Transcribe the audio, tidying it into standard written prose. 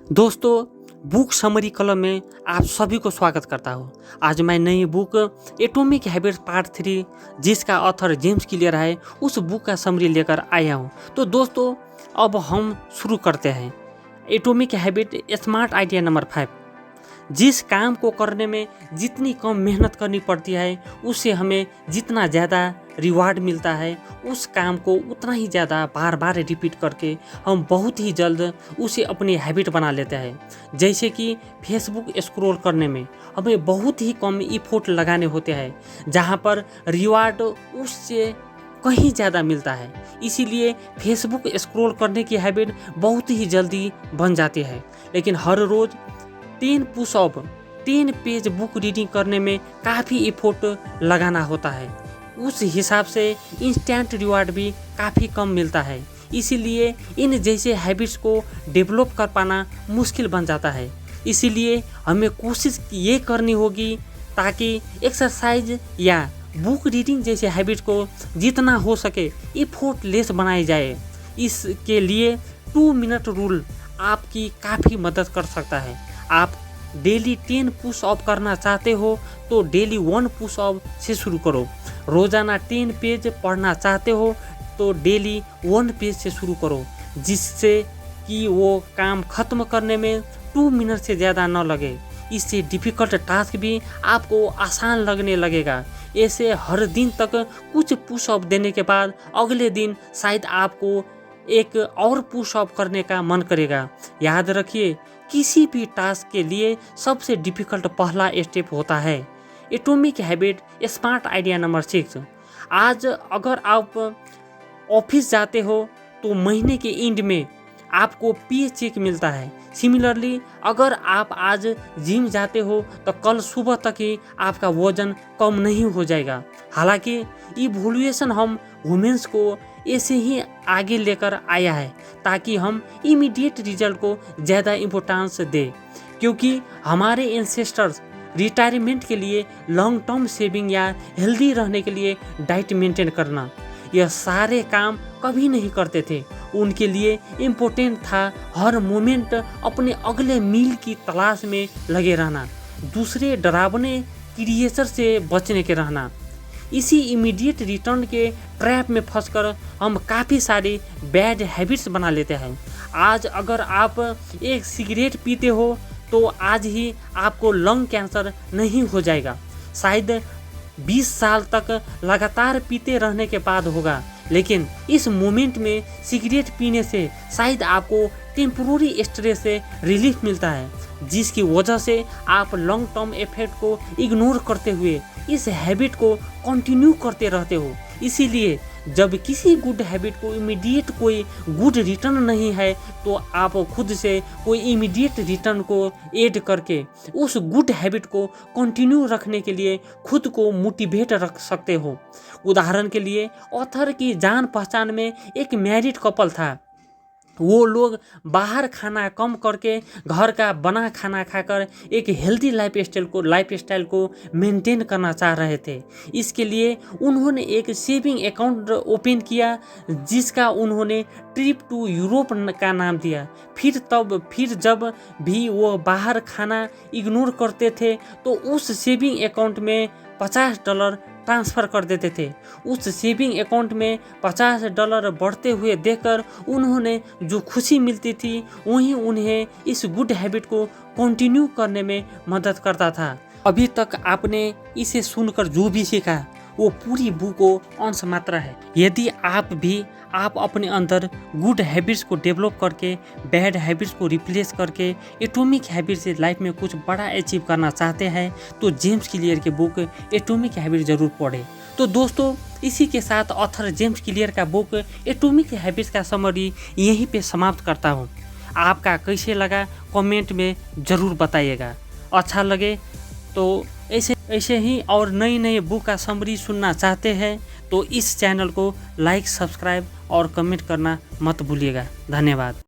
दोस्तों, book summary कलम में आप सभी को स्वागत करता हूँ। आज मैं नई बुक एटॉमिक हैबिट्स पार्ट 3 जिसका ऑथर जेम्स क्लियर है, उस बुक का समरी लेकर आया हूँ। तो दोस्तों, अब हम शुरू करते हैं। Atomic habit smart idea number 5। जिस काम को करने में जितनी कम मेहनत करनी पड़ती है, उससे हमें जितना ज़्यादा रिवार्ड मिलता है, उस काम को उतना ही ज़्यादा बार बार रिपीट करके हम बहुत ही जल्द उसे अपनी हैबिट बना लेते हैं। जैसे कि फेसबुक स्क्रॉल करने में हमें बहुत ही कम इफोर्ट लगाने होते हैं, जहाँ पर रिवार्ड उससे कहीं ज़्यादा मिलता है। इसीलिए फेसबुक स्क्रॉल करने की हैबिट बहुत ही जल्दी बन जाती है। लेकिन हर रोज़ 10 पुशअप 10 पेज बुक रीडिंग करने में काफ़ी इफोर्ट लगाना होता है। उस हिसाब से इंस्टेंट रिवार्ड भी काफ़ी कम मिलता है। इसीलिए इन जैसे हैबिट्स को डेवलप कर पाना मुश्किल बन जाता है। इसीलिए हमें कोशिश ये करनी होगी ताकि एक्सरसाइज या बुक रीडिंग जैसे हैबिट्स को जितना हो सके इफोर्ट लेस बनाई जाए। इसके लिए 2 मिनट रूल आपकी काफ़ी मदद कर सकता है। आप डेली 10 पुशअप करना चाहते हो तो डेली 1 पुशअप से शुरू करो। रोज़ाना 10 पेज पढ़ना चाहते हो तो डेली 1 पेज से शुरू करो, जिससे कि वो काम ख़त्म करने में 2 मिनट से ज़्यादा न लगे। इससे डिफ़िकल्ट टास्क भी आपको आसान लगने लगेगा। ऐसे हर दिन तक कुछ पुशअप देने के बाद अगले दिन शायद आपको एक और पुशअप करने का मन करेगा। याद रखिए, किसी भी टास्क के लिए सबसे डिफ़िकल्ट पहला स्टेप होता है। Atomic habit smart idea number 6। आज अगर आप ऑफिस जाते हो तो महीने के एंड में आपको पे चेक मिलता है। सिमिलरली, अगर आप आज जिम जाते हो तो कल सुबह तक ही आपका वजन कम नहीं हो जाएगा। हालांकि इवोल्यूशन हम वुमेन्स को ऐसे ही आगे लेकर आया है ताकि हम इमीडिएट रिजल्ट को ज़्यादा इम्पोर्टेंस दें, क्योंकि हमारे एंसेस्टर्स रिटायरमेंट के लिए लॉन्ग टर्म सेविंग या हेल्दी रहने के लिए डाइट मेंटेन करना, यह सारे काम कभी नहीं करते थे। उनके लिए इम्पोर्टेंट था हर मोमेंट अपने अगले मील की तलाश में लगे रहना, दूसरे डरावने क्रिएचर से बचने के रहना। इसी इमीडिएट रिटर्न के ट्रैप में फंसकर हम काफ़ी सारी बैड हैबिट्स बना लेते हैं। आज अगर आप एक सिगरेट पीते हो तो आज ही आपको लंग कैंसर नहीं हो जाएगा, शायद 20 साल तक लगातार पीते रहने के बाद होगा। लेकिन इस मोमेंट में सिगरेट पीने से शायद आपको टेम्पोररी स्ट्रेस से रिलीफ मिलता है, जिसकी वजह से आप लॉन्ग टर्म इफेक्ट को इग्नोर करते हुए इस हैबिट को कंटिन्यू करते रहते हो। इसीलिए जब किसी गुड हैबिट को इमीडिएट कोई गुड रिटर्न नहीं है तो आप खुद से कोई इमीडिएट रिटर्न को ऐड करके उस गुड हैबिट को कंटिन्यू रखने के लिए खुद को मोटिवेट रख सकते हो। उदाहरण के लिए, ऑथर की जान पहचान में एक मैरिड कपल था। वो लोग बाहर खाना कम करके घर का बना खाना खाकर एक हेल्दी लाइफस्टाइल को मेंटेन करना चाह रहे थे। इसके लिए उन्होंने एक सेविंग अकाउंट ओपन किया, जिसका उन्होंने ट्रिप टू यूरोप का नाम दिया। फिर जब भी वो बाहर खाना इग्नोर करते थे तो उस सेविंग अकाउंट में $50 ट्रांसफ़र कर देते थे। उस सेविंग अकाउंट में $50 बढ़ते हुए देखकर उन्होंने जो खुशी मिलती थी वही उन्हें इस गुड हैबिट को कंटिन्यू करने में मदद करता था। अभी तक आपने इसे सुनकर जो भी सीखा वो पूरी बुक को अंश मात्रा है। यदि आप अपने अंदर गुड हैबिट्स को डेवलप करके बैड हैबिट्स को रिप्लेस करके एटॉमिक हैबिट्स से लाइफ में कुछ बड़ा अचीव करना चाहते हैं तो जेम्स क्लियर की बुक एटॉमिक हैबिट ज़रूर पढ़ें। तो दोस्तों, इसी के साथ ऑथर जेम्स क्लियर का बुक एटॉमिक हैबिट्स का समरी यहीं पे समाप्त करता हूँ। आपका कैसे लगा कमेंट में ज़रूर बताइएगा। अच्छा लगे तो ऐसे ही और नई बुक का समरी सुनना चाहते हैं तो इस चैनल को लाइक, सब्सक्राइब और कमेंट करना मत भूलिएगा। धन्यवाद।